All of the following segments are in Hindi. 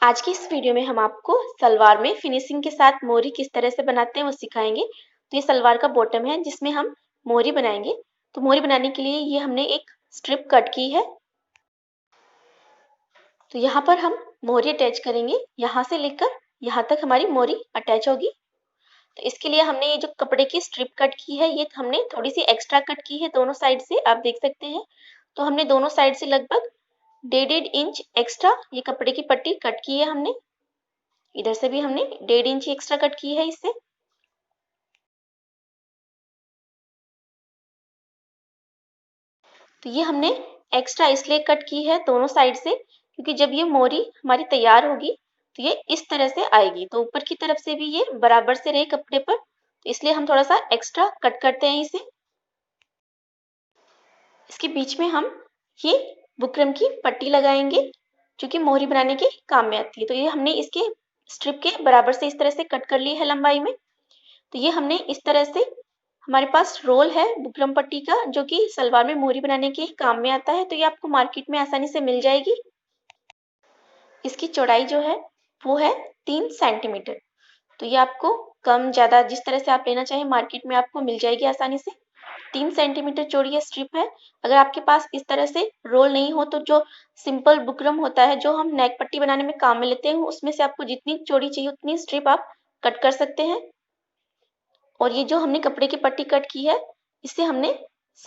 आज की इस वीडियो में हम आपको सलवार में फिनिशिंग के साथ मोरी किस तरह से बनाते हैं वो सिखाएंगे। तो ये सलवार का बॉटम है जिसमें हम मोरी बनाएंगे। तो मोरी बनाने के लिए ये हमने एक स्ट्रिप कट की है। तो यहाँ पर हम मोरी अटैच करेंगे, यहाँ से लेकर यहाँ तक हमारी मोरी अटैच होगी। तो इसके लिए हमने ये जो कपड़े की स्ट्रिप कट की है ये हमने थोड़ी सी एक्स्ट्रा कट की है दोनों साइड से, आप देख सकते हैं। तो हमने दोनों साइड से लगभग 1.5 इंच एक्स्ट्रा ये कपड़े की पट्टी कट की है हमने। इधर से भी हमने 1.5 इंच एक्स्ट्रा कट की है इससे। तो ये हमने एक्स्ट्रा इसलिए कट की है दोनों साइड से क्योंकि जब ये मोरी हमारी तैयार होगी तो ये इस तरह से आएगी, तो ऊपर की तरफ से भी ये बराबर से रहे कपड़े पर, तो इसलिए हम थोड़ा सा एक्स्ट्रा कट करते हैं इसे। इसके बीच में हम ये बुकरम की पट्टी लगाएंगे जो कि मोहरी बनाने के काम में आती है। तो ये हमने इसके स्ट्रिप के बराबर से इस तरह से कट कर ली है लंबाई में। तो ये हमने इस तरह से, हमारे पास रोल है बुकरम पट्टी का जो कि सलवार में मोहरी बनाने के काम में आता है। तो ये आपको मार्केट में आसानी से मिल जाएगी। इसकी चौड़ाई जो है वो है 3 सेंटीमीटर। तो ये आपको कम ज़्यादा जिस तरह से आप लेना चाहें मार्केट में आपको मिल जाएगी आसानी से। 3 सेंटीमीटर चौड़ी ये स्ट्रिप है। अगर आपके पास इस तरह से रोल नहीं हो तो जो सिंपल बुकरम होता है जो हम नेक पट्टी बनाने में काम में लेते हैं उसमें से आपको जितनी चौड़ी चाहिए उतनी स्ट्रिप आप कट कर सकते हैं। और ये जो हमने कपड़े की पट्टी कट की है इसे हमने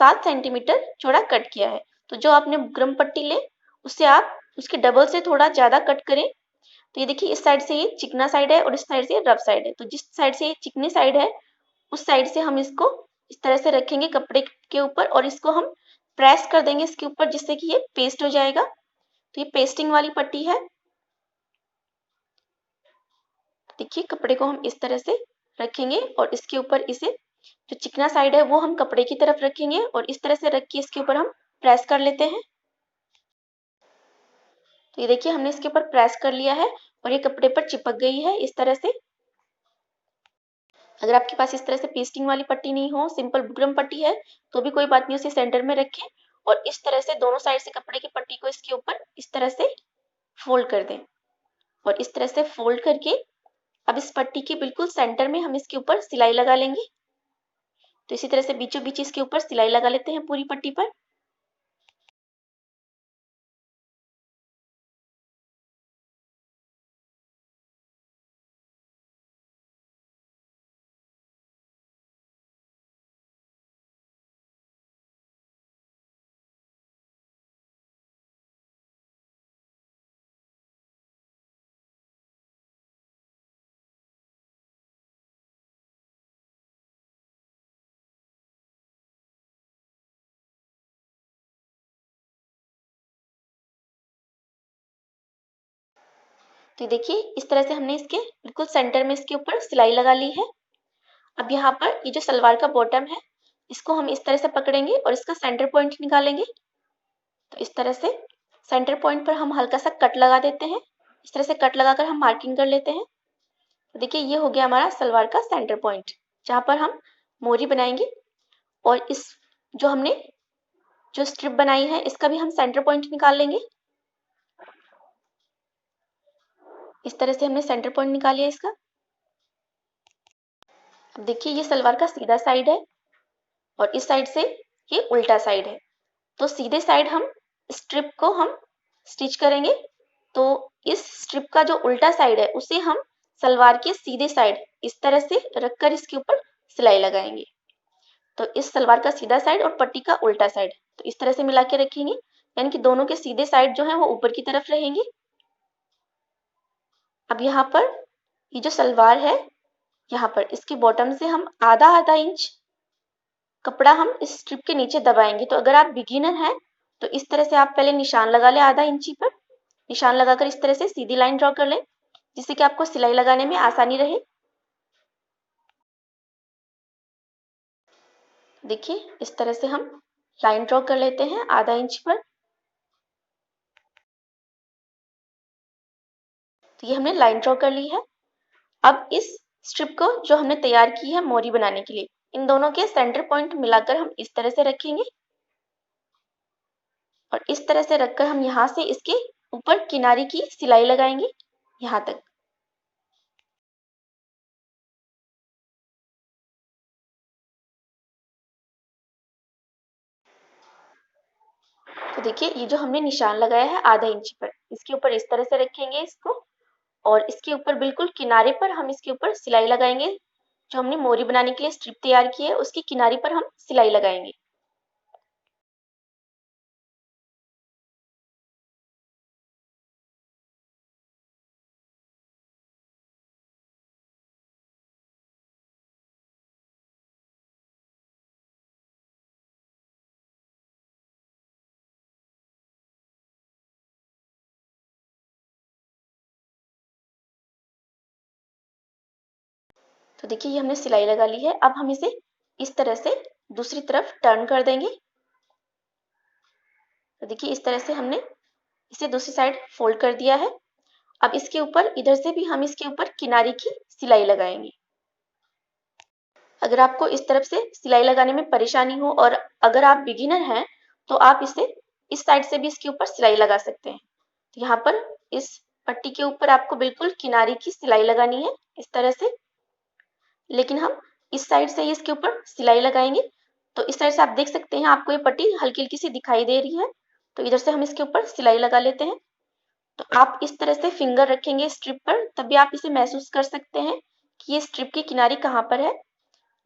7 सेंटीमीटर चौड़ा कट किया है। तो जो आपने बुकरम पट्टी ले उससे आप उसके डबल से थोड़ा ज़्यादा कट करें। तो ये देखिए इस साइड से ये चिकना साइड है और इस साइड से रफ साइड है। तो जिस साइड से ये चिकनी साइड है उस साइड से हम इसको इस तरह से रखेंगे कपड़े के ऊपर और इसको हम प्रेस कर देंगे इसके ऊपर जिससे कि ये पेस्ट हो जाएगा। तो ये पेस्टिंग वाली पट्टी है। देखिए कपड़े को हम इस तरह से रखेंगे और इसके ऊपर इसे जो चिकना साइड है वो हम कपड़े की तरफ रखेंगे और इस तरह से रख के इसके ऊपर हम प्रेस कर लेते हैं। तो ये देखिए हमने इसके ऊपर प्रेस कर लिया है और ये कपड़े पर चिपक गई है इस तरह से। अगर आपके पास इस तरह से पेस्टिंग वाली पट्टी नहीं हो, सिंपल बुकरम पट्टी है तो भी कोई बात नहीं, उसे सेंटर में रखें और इस तरह से दोनों साइड से कपड़े की पट्टी को इसके ऊपर इस तरह से फोल्ड कर दें। और इस तरह से फोल्ड करके अब इस पट्टी के बिल्कुल सेंटर में हम इसके ऊपर सिलाई लगा लेंगे। तो इसी तरह से बीचों बीच इसके ऊपर सिलाई लगा लेते हैं पूरी पट्टी पर। तो देखिए इस तरह से हमने इसके बिल्कुल सेंटर में इसके ऊपर सिलाई लगा ली है। अब यहाँ पर ये जो सलवार का बॉटम है इसको हम इस तरह से पकड़ेंगे और इसका सेंटर पॉइंट निकालेंगे। तो इस तरह से सेंटर पॉइंट पर हम हल्का सा कट लगा देते हैं। इस तरह से कट लगाकर हम मार्किंग कर लेते हैं। तो देखिए ये हो गया हमारा सलवार का सेंटर पॉइंट जहाँ पर हम मोरी बनाएंगे। और इस जो हमने जो स्ट्रिप बनाई है इसका भी हम सेंटर पॉइंट निकाल लेंगे। इस तरह से हमने सेंटर पॉइंट निकाल लिया इसका। अब देखिए ये सलवार का सीधा साइड है और इस साइड से ये उल्टा साइड है। तो सीधे साइड हम स्ट्रिप को हम स्टिच करेंगे। तो इस स्ट्रिप का जो उल्टा साइड है उसे हम सलवार के सीधे साइड इस तरह से रखकर इसके ऊपर सिलाई लगाएंगे। तो इस सलवार का सीधा साइड और पट्टी का उल्टा साइड तो इस तरह से मिला के रखेंगे, यानी कि दोनों के सीधे साइड जो है वो ऊपर की तरफ रहेंगे। अब यहाँ पर ये जो सलवार है यहाँ पर इसके बॉटम से हम आधा आधा इंच कपड़ा हम इस स्ट्रिप के नीचे दबाएंगे। तो अगर आप बिगिनर हैं तो इस तरह से आप पहले निशान लगा लें, आधा इंची पर निशान लगाकर इस तरह से सीधी लाइन ड्रॉ कर लें जिससे कि आपको सिलाई लगाने में आसानी रहे। देखिए इस तरह से हम लाइन ड्रॉ कर लेते हैं आधा इंच पर। तो ये हमने लाइन ड्रॉ कर ली है। अब इस स्ट्रिप को जो हमने तैयार की है मोरी बनाने के लिए इन दोनों के सेंटर पॉइंट मिलाकर हम इस तरह से रखेंगे और इस तरह से रखकर हम यहाँ से इसके ऊपर किनारे की सिलाई लगाएंगे। यहाँ तक। तो देखिए ये जो हमने निशान लगाया है आधा इंच पर, इसके ऊपर इस तरह से रखेंगे इसको, और इसके ऊपर बिल्कुल किनारे पर हम इसके ऊपर सिलाई लगाएंगे। जो हमने मोरी बनाने के लिए स्ट्रिप तैयार की है उसकी किनारे पर हम सिलाई लगाएंगे। तो देखिए ये हमने सिलाई लगा ली है। अब हम इसे इस तरह से दूसरी तरफ टर्न कर देंगे। तो देखिए इस तरह से हमने इसे दूसरी साइड फोल्ड कर दिया है। अब इसके ऊपर इधर से भी हम इसके ऊपर किनारे की सिलाई लगाएंगे। अगर आपको इस तरफ से सिलाई लगाने में परेशानी हो और अगर आप बिगिनर हैं तो आप इसे इस साइड से भी इसके ऊपर सिलाई लगा सकते हैं। तो यहाँ पर इस पट्टी के ऊपर आपको बिल्कुल किनारे की सिलाई लगानी है इस तरह से, लेकिन हम इस साइड से ही इसके ऊपर सिलाई लगाएंगे। तो इस साइड से आप देख सकते हैं आपको ये पट्टी हल्की हल्की सी दिखाई दे रही है। तो इधर से हम इसके ऊपर सिलाई लगा लेते हैं। तो आप इस तरह से फिंगर रखेंगे स्ट्रिप पर, तभी आप इसे महसूस कर सकते हैं कि ये स्ट्रिप की किनारी कहाँ पर है।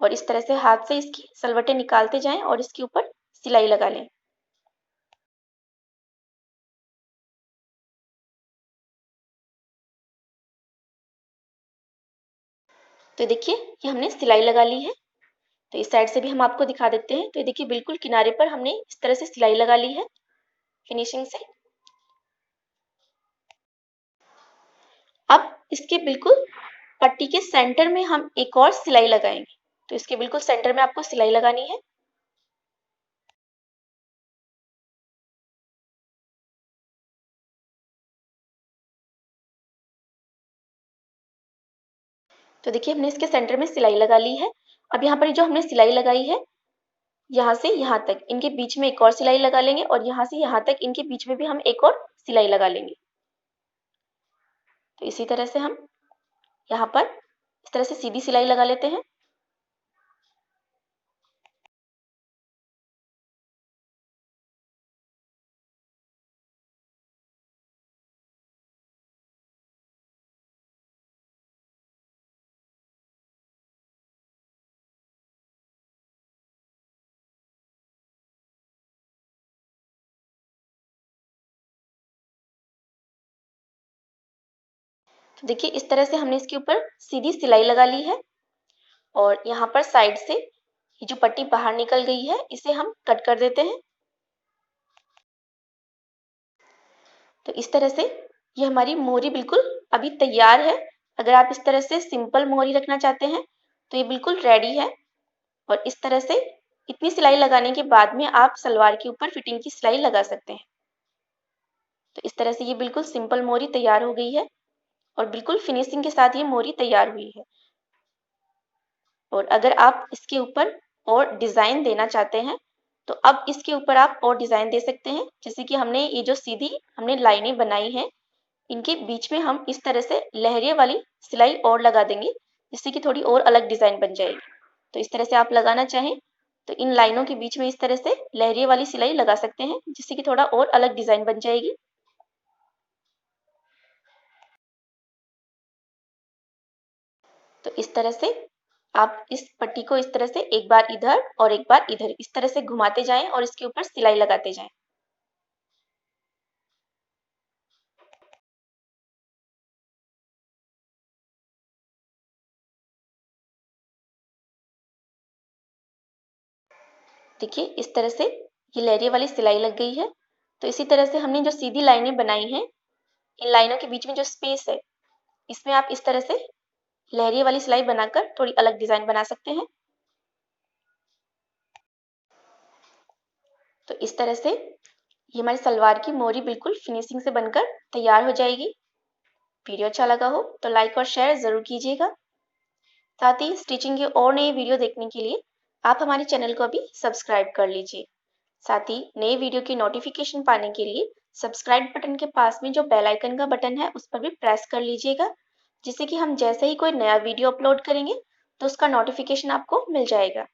और इस तरह से हाथ से इसकी सलवटें निकालते जाएं और इसके ऊपर सिलाई लगा लें। तो देखिए ये हमने सिलाई लगा ली है। तो इस साइड से भी हम आपको दिखा देते हैं। तो ये देखिए बिल्कुल किनारे पर हमने इस तरह से सिलाई लगा ली है फिनिशिंग से। अब इसके बिल्कुल पट्टी के सेंटर में हम एक और सिलाई लगाएंगे। तो इसके बिल्कुल सेंटर में आपको सिलाई लगानी है। तो देखिए हमने इसके सेंटर में सिलाई लगा ली है। अब यहाँ पर जो हमने सिलाई लगाई है यहाँ से यहाँ तक इनके बीच में एक और सिलाई लगा लेंगे, और यहाँ से यहाँ तक इनके बीच में भी हम एक और सिलाई लगा लेंगे। तो इसी तरह से हम यहाँ पर इस तरह से सीधी सिलाई लगा लेते हैं। तो देखिए इस तरह से हमने इसके ऊपर सीधी सिलाई लगा ली है, और यहाँ पर साइड से ये जो पट्टी बाहर निकल गई है इसे हम कट कर देते हैं। तो इस तरह से ये हमारी मोरी बिल्कुल अभी तैयार है। अगर आप इस तरह से सिंपल मोरी रखना चाहते हैं तो ये बिल्कुल रेडी है। और इस तरह से इतनी सिलाई लगाने के बाद में आप सलवार के ऊपर फिटिंग की सिलाई लगा सकते हैं। तो इस तरह से ये बिल्कुल सिंपल मोरी तैयार हो गई है, और बिल्कुल फिनिशिंग के साथ ये मोरी तैयार हुई है। और अगर आप इसके ऊपर और डिज़ाइन देना चाहते हैं तो अब इसके ऊपर आप और डिज़ाइन दे सकते हैं। जैसे कि हमने ये जो सीधी हमने लाइनें बनाई हैं इनके बीच में हम इस तरह से लहरिया वाली सिलाई और लगा देंगे, जिससे कि थोड़ी और अलग डिज़ाइन बन जाएगी। तो इस तरह से आप लगाना चाहें तो इन लाइनों के बीच में इस तरह से लहरिया वाली सिलाई लगा सकते हैं, जिससे कि थोड़ा और अलग डिज़ाइन बन जाएगी। तो इस तरह से आप इस पट्टी को इस तरह से एक बार इधर और एक बार इधर इस तरह से घुमाते जाएं और इसके ऊपर सिलाई लगाते जाएं। देखिए इस तरह से ये लहरिया वाली सिलाई लग गई है। तो इसी तरह से हमने जो सीधी लाइनें बनाई हैं इन लाइनों के बीच में जो स्पेस है इसमें आप इस तरह से लहरिया वाली सिलाई बनाकर थोड़ी अलग डिज़ाइन बना सकते हैं। तो इस तरह से ये हमारी सलवार की मोरी बिल्कुल फिनिशिंग से बनकर तैयार हो जाएगी। वीडियो अच्छा लगा हो तो लाइक और शेयर ज़रूर कीजिएगा। साथ ही स्टिचिंग की और नई वीडियो देखने के लिए आप हमारे चैनल को अभी सब्सक्राइब कर लीजिए। साथ ही नए वीडियो की नोटिफिकेशन पाने के लिए सब्सक्राइब बटन के पास में जो बेल आइकन का बटन है उस पर भी प्रेस कर लीजिएगा, जिससे कि हम जैसे ही कोई नया वीडियो अपलोड करेंगे तो उसका नोटिफिकेशन आपको मिल जाएगा।